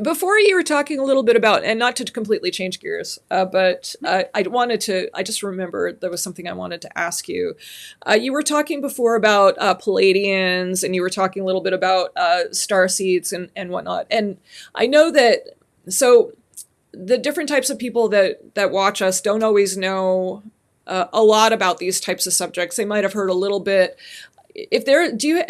Before you were talking a little bit about, and not to completely change gears, but I just remembered there was something I wanted to ask you. You were talking before about Palladians, and you were talking a little bit about star seeds and whatnot. And I know that, so the different types of people that watch us don't always know a lot about these types of subjects. They might have heard a little bit. If there, do you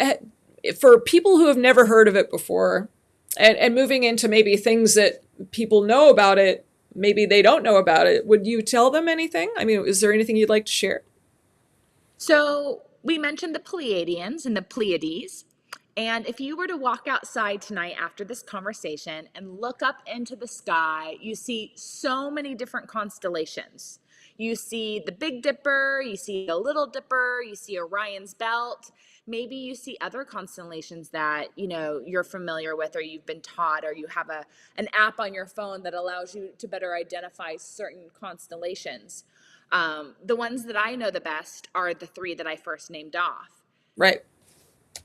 For people who have never heard of it before, and moving into maybe things that people know about it, maybe they don't know about it, would you tell them anything? I mean, is there anything you'd like to share? So we mentioned the Pleiadians and the Pleiades. And if you were to walk outside tonight after this conversation and look up into the sky, you see so many different constellations. You see the Big Dipper, you see the Little Dipper, you see Orion's Belt. Maybe you see other constellations that, you're familiar with or you've been taught or you have an app on your phone that allows you to better identify certain constellations. The ones that I know the best are the three that I first named off, Right.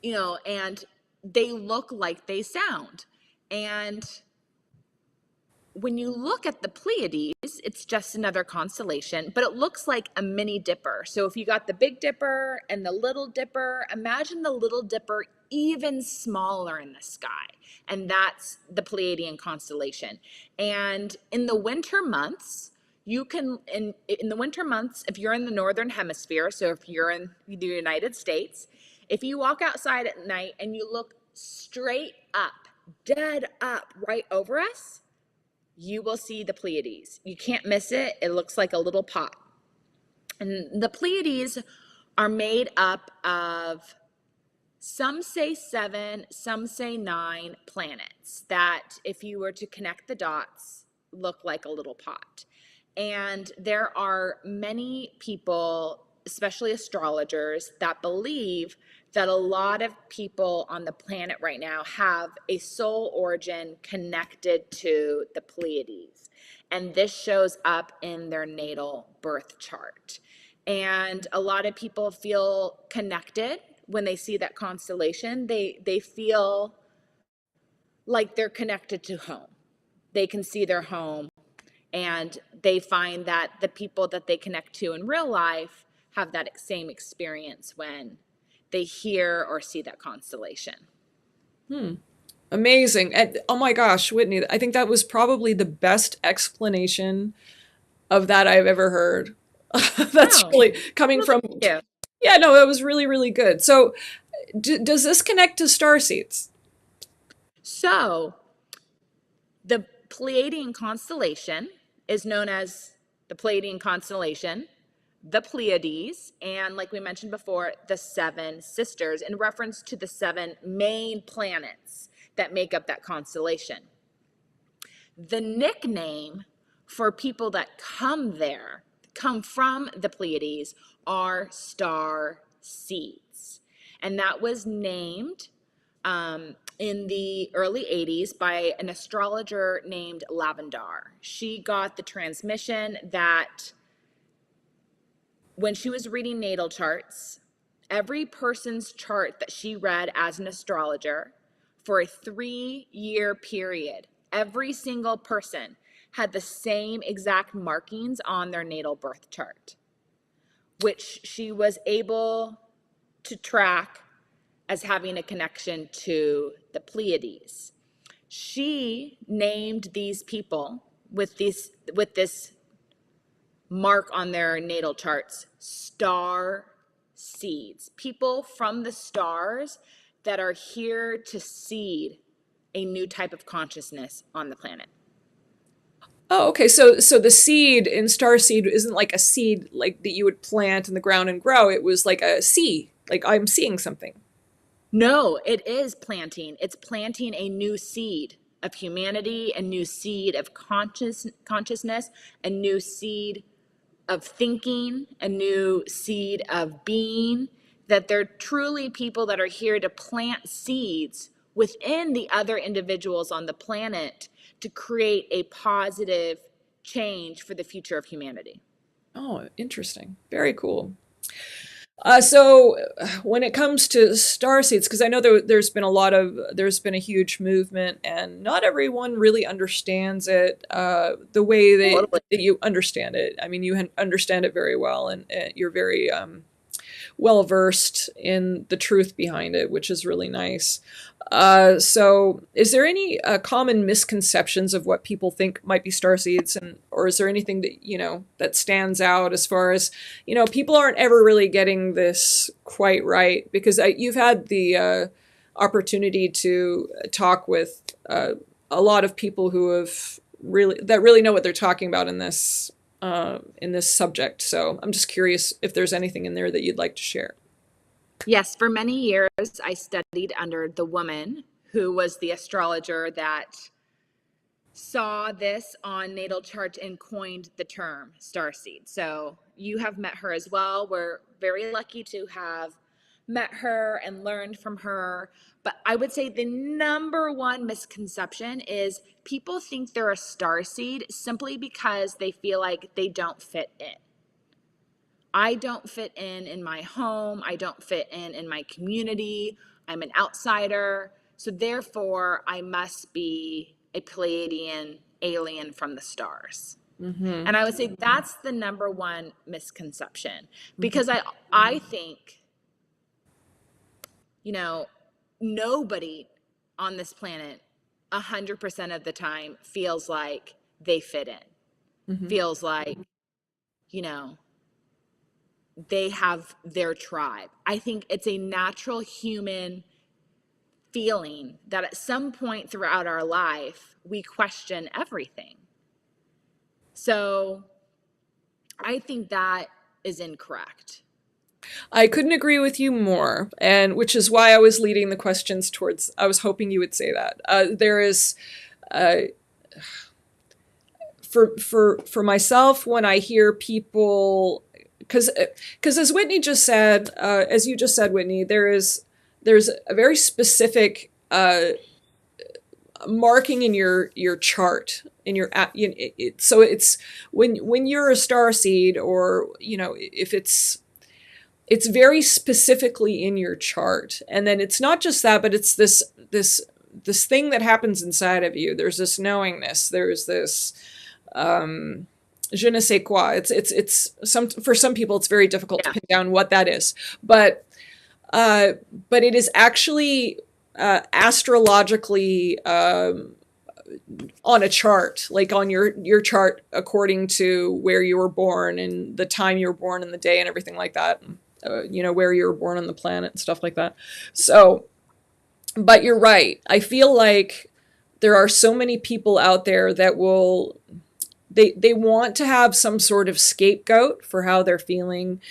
and they look like they sound. And when you look at the Pleiades, it's just another constellation, but it looks like a mini dipper. So if you got the Big Dipper and the Little Dipper, imagine the Little Dipper even smaller in the sky. And that's the Pleiadian constellation. And in the winter months, You can, in the winter months, if you're in the northern hemisphere, so if you're in the United States, if you walk outside at night and you look straight up, dead up, right over us, you will see the Pleiades. You can't miss it. It looks like a little pot. And the Pleiades are made up of, some say 7, some say 9 planets that, if you were to connect the dots, look like a little pot. And there are many people, especially astrologers, that believe that a lot of people on the planet right now have a soul origin connected to the Pleiades. And this shows up in their natal birth chart. And a lot of people feel connected when they see that constellation. They feel like they're connected to home. They can see their home, and they find that the people that they connect to in real life have that same experience when they hear or see that constellation. Amazing. And oh my gosh, Whitney, I think that was probably the best explanation of that I've ever heard. That's Oh, really coming well, from, thank you. yeah, no, that was really, really good. So, does this connect to star seeds? So, the Pleiadian constellation is known as the Pleiadian constellation, the Pleiades, and like we mentioned before, the 7 sisters, in reference to the 7 main planets that make up that constellation. The nickname for people that come from the Pleiades, are star seeds. And that was named in the early 80s by an astrologer named Lavendar. She got the transmission that when she was reading natal charts, every person's chart that she read as an astrologer for a 3-year period, every single person had the same exact markings on their natal birth chart, which she was able to track as having a connection to the Pleiades. She named these people with this mark on their natal charts star seeds, people from the stars that are here to seed a new type of consciousness on the planet. Oh, okay. So the seed in star seed isn't like a seed like that you would plant in the ground and grow. It was like a see, like I'm seeing something. No, it is planting. It's planting a new seed of humanity, a new seed of consciousness, a new seed of thinking, a new seed of being, that they're truly people that are here to plant seeds within the other individuals on the planet to create a positive change for the future of humanity. Oh, interesting. Very cool. So when it comes to star seeds, because I know there's been a huge movement, and not everyone really understands it the way Totally. that you understand it. I mean, you understand it very well, and you're very well versed in the truth behind it, which is really nice. So, is there any common misconceptions of what people think might be star seeds, and or is there anything that that stands out as far as people aren't ever really getting this quite right? Because you've had the opportunity to talk with a lot of people who have really know what they're talking about in this subject. So I'm just curious if there's anything in there that you'd like to share. Yes, for many years I studied under the woman who was the astrologer that saw this on natal chart and coined the term starseed. So you have met her as well. We're very lucky to have met her and learned from her. But I would say the number one misconception is people think they're a starseed simply because they feel like they don't fit in. I don't fit in my home. I don't fit in my community. I'm an outsider. So therefore, I must be a Pleiadian alien from the stars. Mm-hmm. And I would say that's the number one misconception, Mm-hmm. because I think, nobody on this planet 100% of the time feels like they fit in. Mm-hmm. feels like, you know, they have their tribe. I think it's a natural human feeling that at some point throughout our life, we question everything. So I think that is incorrect. I couldn't agree with you more, and which is why I was leading the questions towards. I was hoping you would say that. There is, uh, for myself, when I hear people, because as Whitney just said, as you just said, Whitney, there's a very specific marking in your chart in your so it's when you're a star seed, or if it's very specifically in your chart. And then it's not just that, but it's this thing that happens inside of you. There's this knowingness. There's this je ne sais quoi. It's some, for some people it's very difficult to pin down what that is. But it is actually astrologically on a chart, like on your chart, according to where you were born and the time you were born and the day and everything like that. Where you were born on the planet and stuff like that. So, but you're right. I feel like there are so many people out there that they want to have some sort of scapegoat for how they're feeling,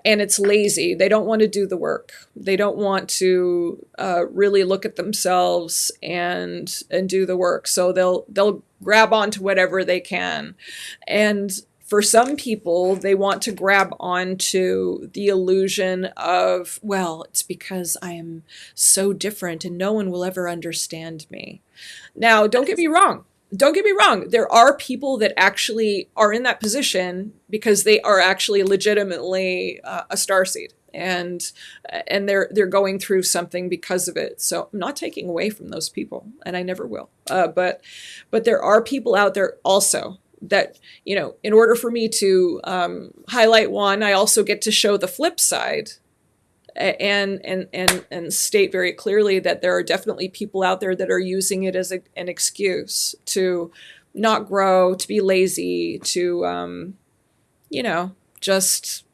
and it's lazy. They don't want to do the work. They don't want to really look at themselves and do the work. So they'll grab onto whatever they can. And for some people, they want to grab onto the illusion of, well, it's because I am so different and no one will ever understand me. Now, don't get me wrong. Don't get me wrong. There are people that actually are in that position because they are actually legitimately a starseed, and they're going through something because of it. So I'm not taking away from those people, and I never will. But there are people out there also that, in order for me to highlight one, I also get to show the flip side, and state very clearly that there are definitely people out there that are using it as an excuse to not grow, to be lazy, to just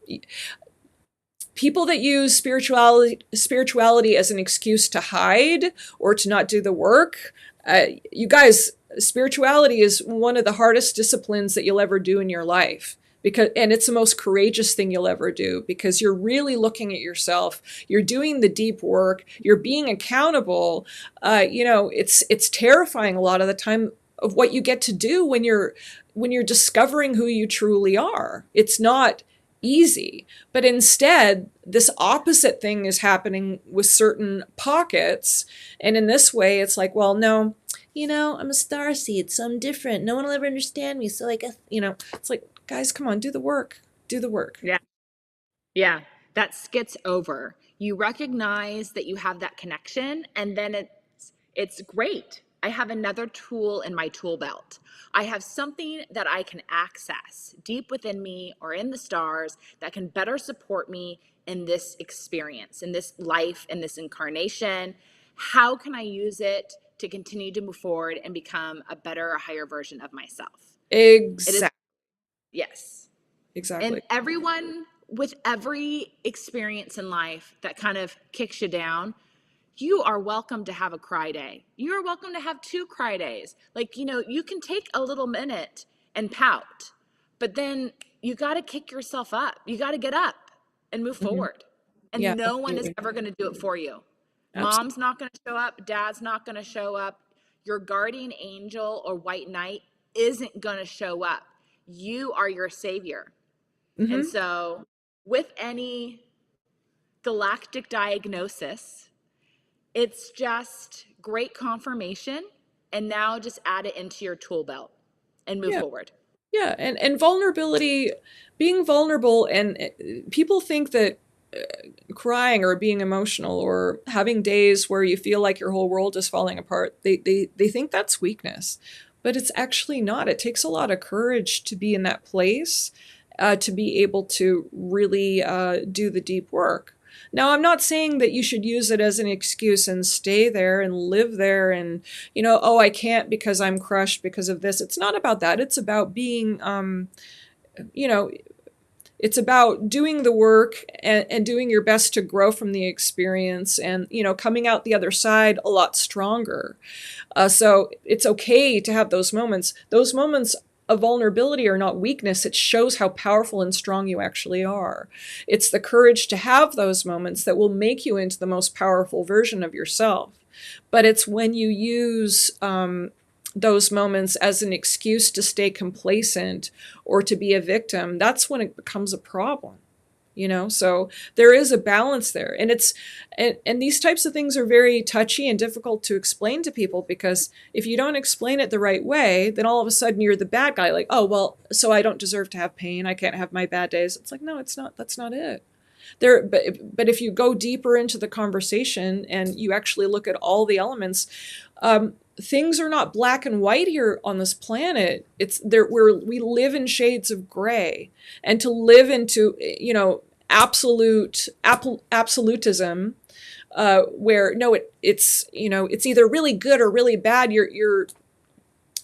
people that use spirituality as an excuse to hide or to not do the work. You guys, spirituality is one of the hardest disciplines that you'll ever do in your life, and it's the most courageous thing you'll ever do, because you're really looking at yourself. You're doing the deep work. You're being accountable. It's terrifying a lot of the time of what you get to do when you're discovering who you truly are. It's not easy, but instead this opposite thing is happening with certain pockets. And in this way, it's like, well, no, I'm a starseed, so I'm different. No one will ever understand me. So it's like, guys, come on, do the work. Do the work. Yeah. Yeah. That skits over. You recognize that you have that connection, and then it's great. I have another tool in my tool belt. I have something that I can access deep within me or in the stars that can better support me in this experience, in this life, in this incarnation. How can I use it to continue to move forward and become a better, a higher version of myself? Exactly. Yes. Exactly. And everyone with every experience in life that kind of kicks you down, you are welcome to have a cry day. You are welcome to have 2 cry days. Like, you can take a little minute and pout, but then you got to kick yourself up. You got to get up and move Mm-hmm. forward. And Yeah, no one is absolutely. ever going to do it for you. Absolutely. Mom's not going to show up. Dad's not going to show up. Your guardian angel or white knight isn't going to show up. You are your savior. And Mm-hmm. so with any galactic diagnosis, it's just great confirmation. And now just add it into your tool belt and move Yeah. forward. Yeah. And vulnerability, being vulnerable, and people think that crying or being emotional or having days where you feel like your whole world is falling apart, they think that's weakness, but it's actually not. It takes a lot of courage to be in that place, to be able to really do the deep work. Now, I'm not saying that you should use it as an excuse and stay there and live there and, oh, I can't because I'm crushed because of this. It's not about that. It's about being, you know, it's about doing the work and doing your best to grow from the experience and, coming out the other side a lot stronger. So it's okay to have those moments. Those moments of vulnerability are not weakness. It shows how powerful and strong you actually are. It's the courage to have those moments that will make you into the most powerful version of yourself. But it's when you use those moments as an excuse to stay complacent or to be a victim, that's when it becomes a problem. So there is a balance there, and these types of things are very touchy and difficult to explain to people, because if you don't explain it the right way, then all of a sudden you're the bad guy, like, oh, well, so I don't deserve to have pain, I can't have my bad days. It's like, no, it's not. That's not it. But if you go deeper into the conversation and you actually look at all the elements, things are not black and white here on this planet. It's there where we live in shades of gray, and to live into absolutism, where no, it's it's either really good or really bad.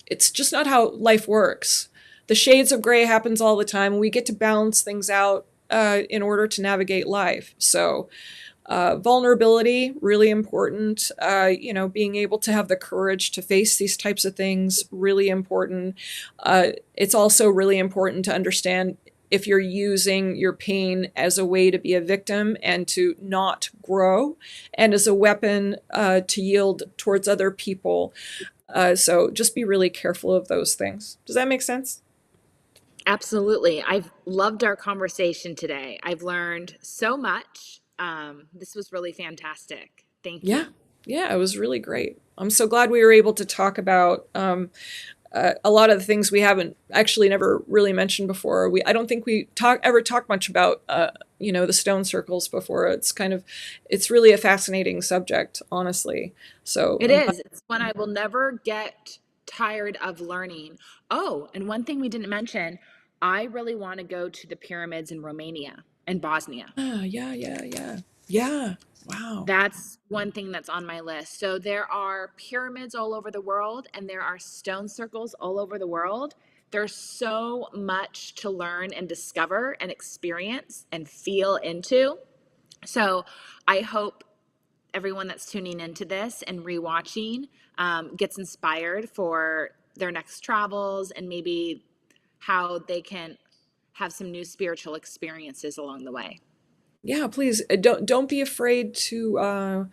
It's just not how life works. The shades of gray happens all the time, and we get to balance things out in order to navigate life. So vulnerability, really important. Being able to have the courage to face these types of things, really important. It's also really important to understand if you're using your pain as a way to be a victim and to not grow, and as a weapon to yield towards other people. So just be really careful of those things. Does that make sense? Absolutely. I've loved our conversation today. I've learned so much. This was really fantastic. Thank you. Yeah. Yeah, it was really great. I'm so glad we were able to talk about a lot of the things we haven't actually never really mentioned before. I don't think we ever talked much about the stone circles before. It's really a fascinating subject, honestly. So It is. It's one I will never get tired of learning. Oh, and one thing we didn't mention, I really want to go to the pyramids in Romania and Bosnia. yeah, yeah, yeah, yeah. Wow. That's one thing that's on my list. So there are pyramids all over the world, and there are stone circles all over the world. There's so much to learn and discover and experience and feel into. So I hope everyone that's tuning into this and rewatching gets inspired for their next travels, and maybe how they can have some new spiritual experiences along the way. Yeah, please don't be afraid to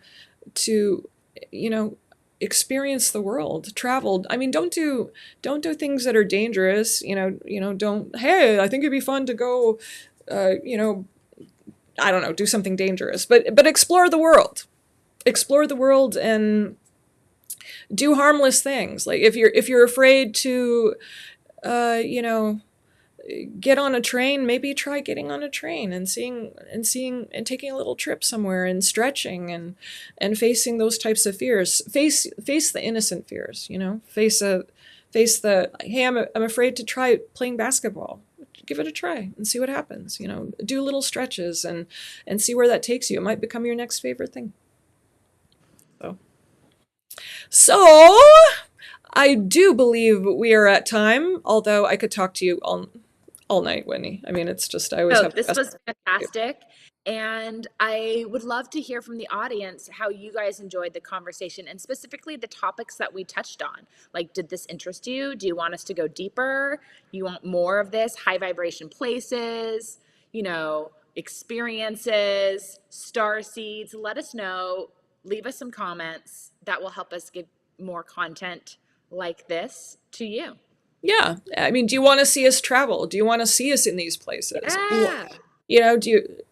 experience the world, travel. I mean, don't do things that are dangerous. Don't. Hey, I think it'd be fun to go. I don't know, do something dangerous, but explore the world. Explore the world and do harmless things. Like if you're afraid to, you know, get on a train, maybe try getting on a train and seeing and taking a little trip somewhere and stretching and facing those types of fears. Face the innocent fears. Face the, hey, I'm afraid to try playing basketball. Give it a try and see what happens. Do little stretches and see where that takes you. It might become your next favorite thing. So I do believe we are at time, although I could talk to you all night, Whitney. I mean, it's just I always So have the this best. was fantastic. And I would love to hear from the audience how you guys enjoyed the conversation, and specifically the topics that we touched on. Like, did this interest you? Do you want us to go deeper? You want more of this? High vibration places, experiences, star seeds. Let us know. Leave us some comments. That will help us give more content like this to you. Yeah, I mean, do you want to see us travel? Do you want to see us in these places? Yeah. Do you?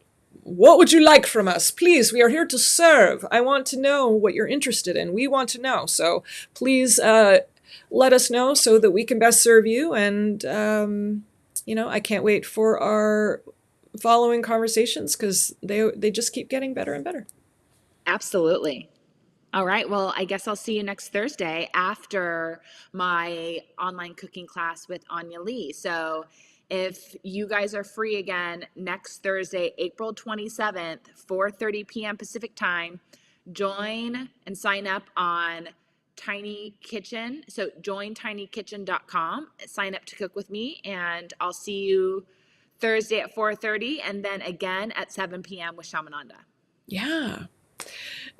What would you like from us? Please, we are here to serve. I want to know what you're interested in. We want to know. So please let us know so that we can best serve you. And, I can't wait for our following conversations because they just keep getting better and better. Absolutely. All right. Well, I guess I'll see you next Thursday after my online cooking class with Anya Lee. So If you guys are free again next Thursday, April 27th, 4:30 p.m. Pacific time, join and sign up on Tiny Kitchen. So join tinykitchen.com, sign up to cook with me, and I'll see you Thursday at 4:30 and then again at 7 p.m. with Shamananda. Yeah.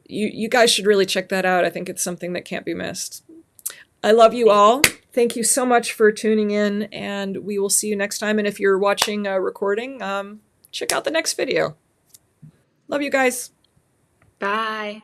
You guys should really check that out. I think it's something that can't be missed. I love you all. Thank you so much for tuning in, and we will see you next time. And if you're watching a recording, check out the next video. Love you guys. Bye.